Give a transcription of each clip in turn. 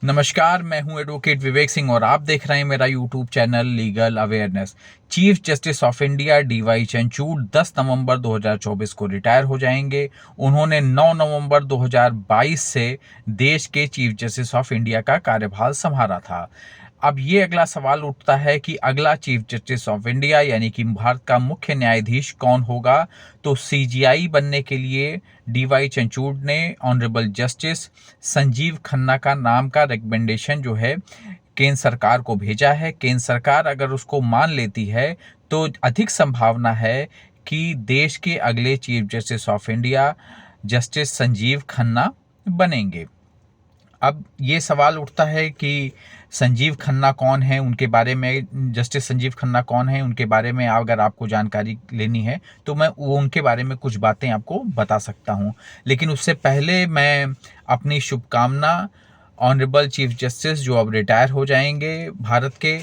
नमस्कार, मैं हूं एडवोकेट विवेक सिंह और आप देख रहे हैं मेरा YouTube channel legal awareness. Chief justice of India DY Chandrachud 10 नवंबर 2024 को रिटायर हो जाएंगे। उन्होंने 9 नवंबर 2022 से देश के चीफ जस्टिस ऑफ इंडिया का कार्यभार संभाला था। अब ये अगला सवाल उठता है कि अगला चीफ जस्टिस ऑफ इंडिया यानी कि भारत का मुख्य न्यायाधीश कौन होगा। तो सीजीआई बनने के लिए डीवाई चंद्रचूड़ ने ऑनरेबल जस्टिस संजीव खन्ना का नाम का रिकमेंडेशन जो है केंद्र सरकार को भेजा है। केंद्र सरकार अगर उसको मान लेती है तो अधिक संभावना है कि देश के अगले chief justice of India justice Sanjeev Khanna बनेंगे। अब ये सवाल उठता है कि संजीव खन्ना कौन है, उनके बारे में जस्टिस संजीव खन्ना कौन है, उनके बारे में अगर आपको जानकारी लेनी है तो मैं वो उनके बारे में कुछ बातें आपको बता सकता हूं। लेकिन उससे पहले मैं अपनी शुभकामना ऑनरेबल चीफ जस्टिस जो अब रिटायर हो जाएंगे भारत के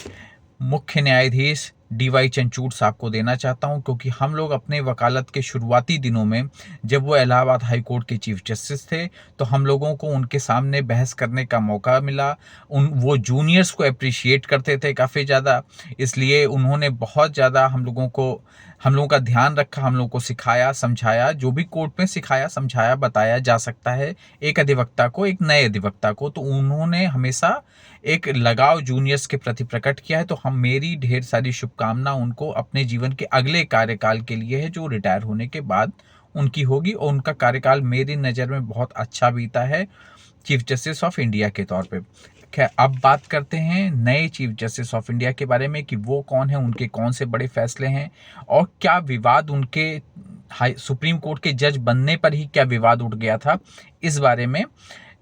मुख्य न्यायाधीश डीवाई चंद्रचूड़ साहब को देना चाहता हूं, क्योंकि हम लोग अपने वकालत के शुरुआती दिनों में जब वो इलाहाबाद हाई कोर्ट के चीफ जस्टिस थे तो हम लोगों को उनके सामने बहस करने का मौका मिला। वो जूनियर्स को अप्रिशिएट करते थे काफ़ी ज़्यादा, इसलिए उन्होंने बहुत ज़्यादा हम लोगों का ध्यान रखा, हम लोगों को सिखाया समझाया, जो भी कोर्ट में सिखाया समझाया बताया जा सकता है एक अधिवक्ता को, एक नए अधिवक्ता को। तो उन्होंने हमेशा एक लगाव जूनियर्स के प्रति प्रकट किया है। तो हम मेरी ढेर सारी शुभकामना उनको अपने जीवन के अगले कार्यकाल के लिए है जो रिटायर होने के बाद उनकी होगी, और उनका कार्यकाल मेरी नज़र में बहुत अच्छा बीता है चीफ जस्टिस ऑफ इंडिया के तौर पे। खैर, अब बात करते हैं नए चीफ जस्टिस ऑफ इंडिया के बारे में कि वो कौन है, उनके कौन से बड़े फैसले हैं और क्या विवाद उनके सुप्रीम कोर्ट के जज बनने पर ही क्या विवाद उठ गया था। इस बारे में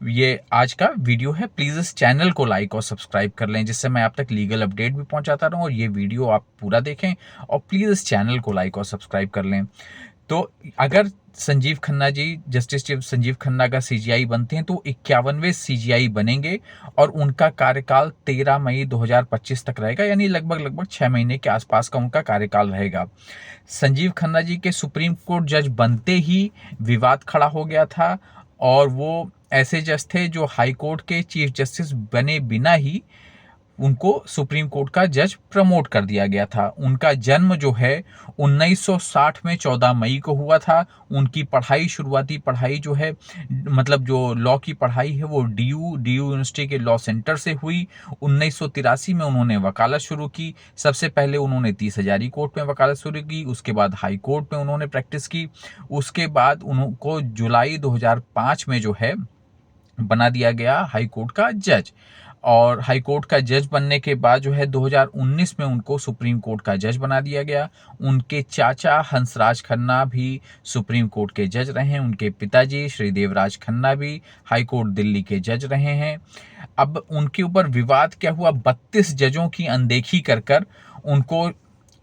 ये आज का वीडियो है। प्लीज़ इस चैनल को लाइक और सब्सक्राइब कर लें जिससे मैं आप तक लीगल अपडेट भी पहुंचाता रहूं, और ये वीडियो आप पूरा देखें और प्लीज़ इस चैनल को लाइक और सब्सक्राइब कर लें। तो अगर संजीव खन्ना जी जस्टिस संजीव खन्ना अगर सीजीआई बनते हैं तो 51वें सीजीआई बनेंगे और उनका कार्यकाल 13 मई 2025 तक रहेगा, यानी लगभग 6 महीने के आसपास का उनका कार्यकाल रहेगा। संजीव खन्ना जी के सुप्रीम कोर्ट जज बनते ही विवाद खड़ा हो गया था, और वो ऐसे जज थे जो हाई कोर्ट के चीफ जस्टिस बने बिना ही उनको सुप्रीम कोर्ट का जज प्रमोट कर दिया गया था। उनका जन्म जो है 1960 में 14 मई को हुआ था। उनकी शुरुआती पढ़ाई जो है, मतलब जो लॉ की पढ़ाई है, वो डीयू यूनिवर्सिटी के लॉ सेंटर से हुई। 1983 में उन्होंने वकालत शुरू की। सबसे पहले उन्होंने 30 हजारी कोर्ट में वकालत शुरू की, उसके बाद हाई कोर्ट में उन्होंने प्रैक्टिस की। उसके बाद उनको जुलाई 2005 में जो है बना दिया गया हाई कोर्ट का जज, और हाई कोर्ट का जज बनने के बाद जो है 2019 में उनको सुप्रीम कोर्ट का जज बना दिया गया। उनके चाचा हंसराज खन्ना भी सुप्रीम कोर्ट के जज रहे हैं। उनके पिताजी श्री देवराज खन्ना भी हाई कोर्ट दिल्ली के जज रहे हैं। अब उनके ऊपर विवाद क्या हुआ, 32 जजों की अनदेखी कर उनको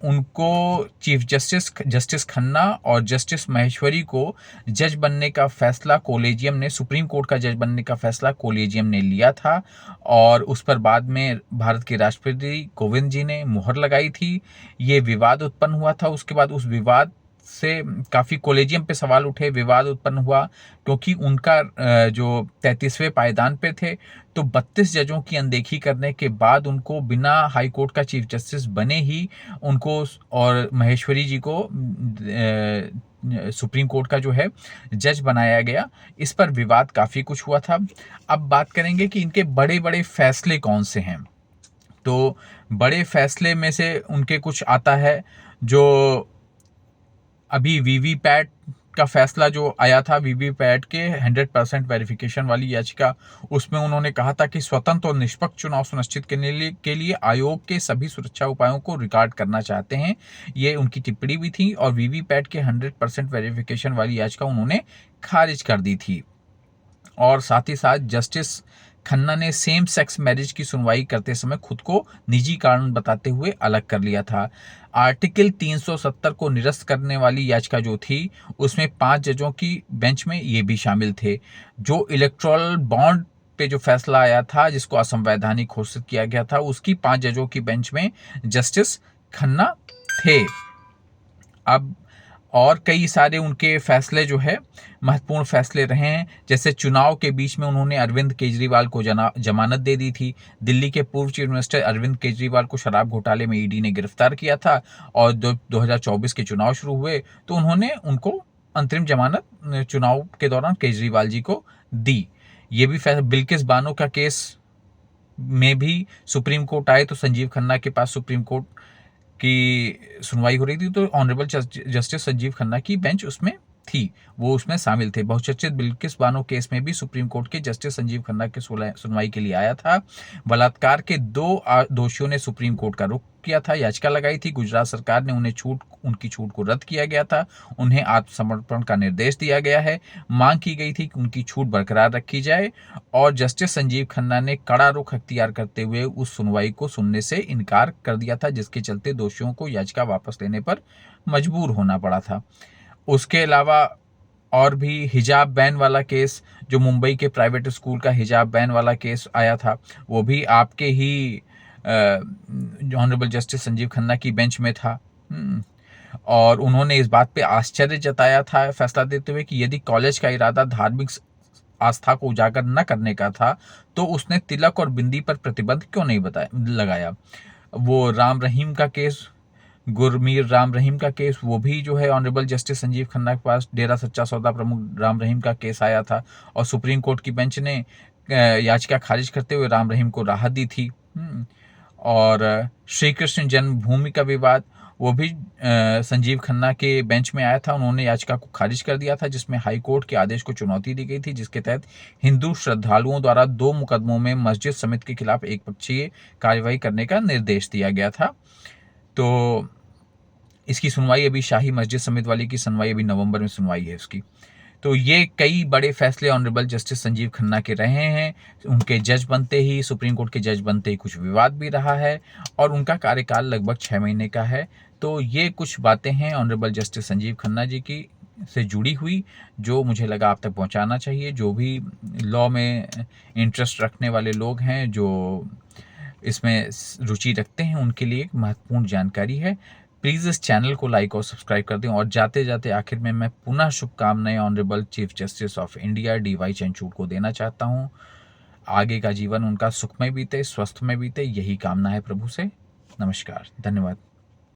उनको चीफ जस्टिस खन्ना और जस्टिस महेश्वरी को जज बनने का फैसला कॉलेजियम ने, सुप्रीम कोर्ट का जज बनने का फैसला कॉलेजियम ने लिया था, और उस पर बाद में भारत के राष्ट्रपति कोविंद जी ने मुहर लगाई थी। ये विवाद उत्पन्न हुआ था। उसके बाद उस विवाद से काफ़ी कॉलेजियम पे सवाल उठे, विवाद उत्पन्न हुआ क्योंकि उनका जो 33वें पायदान पे थे, तो 32 जजों की अनदेखी करने के बाद उनको बिना हाई कोर्ट का चीफ जस्टिस बने ही उनको और महेश्वरी जी को सुप्रीम कोर्ट का जो है जज बनाया गया। इस पर विवाद काफ़ी कुछ हुआ था। अब बात करेंगे कि इनके बड़े बड़े फैसले कौन से हैं। तो बड़े फैसले में से उनके कुछ आता है, जो अभी वीवीपैट का फैसला जो आया था, वीवीपैट के 100% वेरिफिकेशन वाली याचिका, उसमें उन्होंने कहा था कि स्वतंत्र और निष्पक्ष चुनाव सुनिश्चित करने के लिए आयोग के सभी सुरक्षा उपायों को रिकॉर्ड करना चाहते हैं। ये उनकी टिप्पणी भी थी, और वीवीपैट के 100% वेरिफिकेशन वाली याचिका उन्होंने खारिज कर दी थी। और साथ ही साथ जस्टिस खन्ना ने सेम सेक्स मैरिज की सुनवाई करते समय खुद को निजी कारण बताते हुए अलग कर लिया था। आर्टिकल 370 को निरस्त करने वाली याचिका जो थी, उसमें 5 जजों की बेंच में ये भी शामिल थे। जो इलेक्टोरल बॉन्ड पे जो फैसला आया था, जिसको असंवैधानिक घोषित किया गया था, उसकी 5 जजों की बेंच में जस्टिस खन्ना थे। अब और कई सारे उनके फैसले जो है महत्वपूर्ण फैसले रहे हैं। जैसे चुनाव के बीच में उन्होंने अरविंद केजरीवाल को जमानत दे दी थी। दिल्ली के पूर्व चीफ मिनिस्टर अरविंद केजरीवाल को शराब घोटाले में ईडी ने गिरफ्तार किया था और 2024 के चुनाव शुरू हुए तो उन्होंने उनको अंतरिम जमानत चुनाव के दौरान केजरीवाल जी को दी। ये भी फैसला बिल्किस बानो का केस में भी सुप्रीम कोर्ट आए तो संजीव खन्ना के पास सुप्रीम कोर्ट की सुनवाई हो रही थी तो ऑनरेबल जस्टिस संजीव खन्ना की बेंच उसमें थी, वो उसमें शामिल थे। बहुचर्चित बिल्किस बानो केस में भी सुप्रीम कोर्ट के जस्टिस संजीव खन्ना के सुनवाई के लिए आया था। बलात्कार के 2 दोषियों ने सुप्रीम कोर्ट का रुख किया था, याचिका लगाई थी। गुजरात सरकार ने उनकी छूट को रद्द किया गया था। उन्हें आत्मसमर्पण का निर्देश दिया गया है। मांग की गई थी कि उनकी छूट बरकरार रखी जाए और जस्टिस संजीव खन्ना ने कड़ा रुख अख्तियार करते हुए उस सुनवाई को सुनने से इनकार कर दिया था, जिसके चलते दोषियों को याचिका वापस लेने पर मजबूर होना पड़ा था। उसके अलावा और भी हिजाब बैन वाला केस, जो मुंबई के प्राइवेट स्कूल का हिजाब बैन वाला केस आया था, वो भी आपके ही ऑनरेबल जस्टिस संजीव खन्ना की बेंच में था। और उन्होंने इस बात पे आश्चर्य जताया था फैसला देते हुए कि यदि कॉलेज का इरादा धार्मिक आस्था को उजागर न करने का था तो उसने तिलक और बिंदी पर प्रतिबंध क्यों नहीं लगाया। वो राम रहीम का केस, गुरमीत राम रहीम का केस, वो भी जो है ऑनरेबल जस्टिस संजीव खन्ना के पास डेरा सच्चा सौदा प्रमुख राम रहीम का केस आया था और सुप्रीम कोर्ट की बेंच ने याचिका खारिज करते हुए राम रहीम को राहत दी थी। और श्री कृष्ण जन्मभूमि का विवाद, वो भी संजीव खन्ना के बेंच में आया था। उन्होंने याचिका को खारिज कर दिया था जिसमें हाई कोर्ट के आदेश को चुनौती दी गई थी, जिसके तहत हिंदू श्रद्धालुओं द्वारा 2 मुकदमों में मस्जिद समिति के खिलाफ एक पक्षीय कार्यवाही करने का निर्देश दिया गया था। तो इसकी सुनवाई अभी शाही मस्जिद समिति वाली की सुनवाई अभी नवंबर में सुनवाई है इसकी। तो ये कई बड़े फैसले ऑनरेबल जस्टिस संजीव खन्ना के रहे हैं। उनके जज बनते ही, सुप्रीम कोर्ट के जज बनते ही कुछ विवाद भी रहा है और उनका कार्यकाल लगभग 6 महीने का है। तो ये कुछ बातें हैं ऑनरेबल जस्टिस संजीव खन्ना जी की से जुड़ी हुई, जो मुझे लगा आप तक पहुंचाना चाहिए। जो भी लॉ में इंटरेस्ट रखने वाले लोग हैं, जो इसमें रुचि रखते हैं, उनके लिए एक महत्वपूर्ण जानकारी है। प्लीज़ इस चैनल को लाइक और सब्सक्राइब कर दें। और जाते जाते आखिर में मैं पुनः शुभकामनाएं honourable chief justice of India DY Chandrachud को देना चाहता हूं। आगे का जीवन उनका सुखमय बीते, स्वस्थमय बीते, यही कामना है प्रभु से। नमस्कार, धन्यवाद।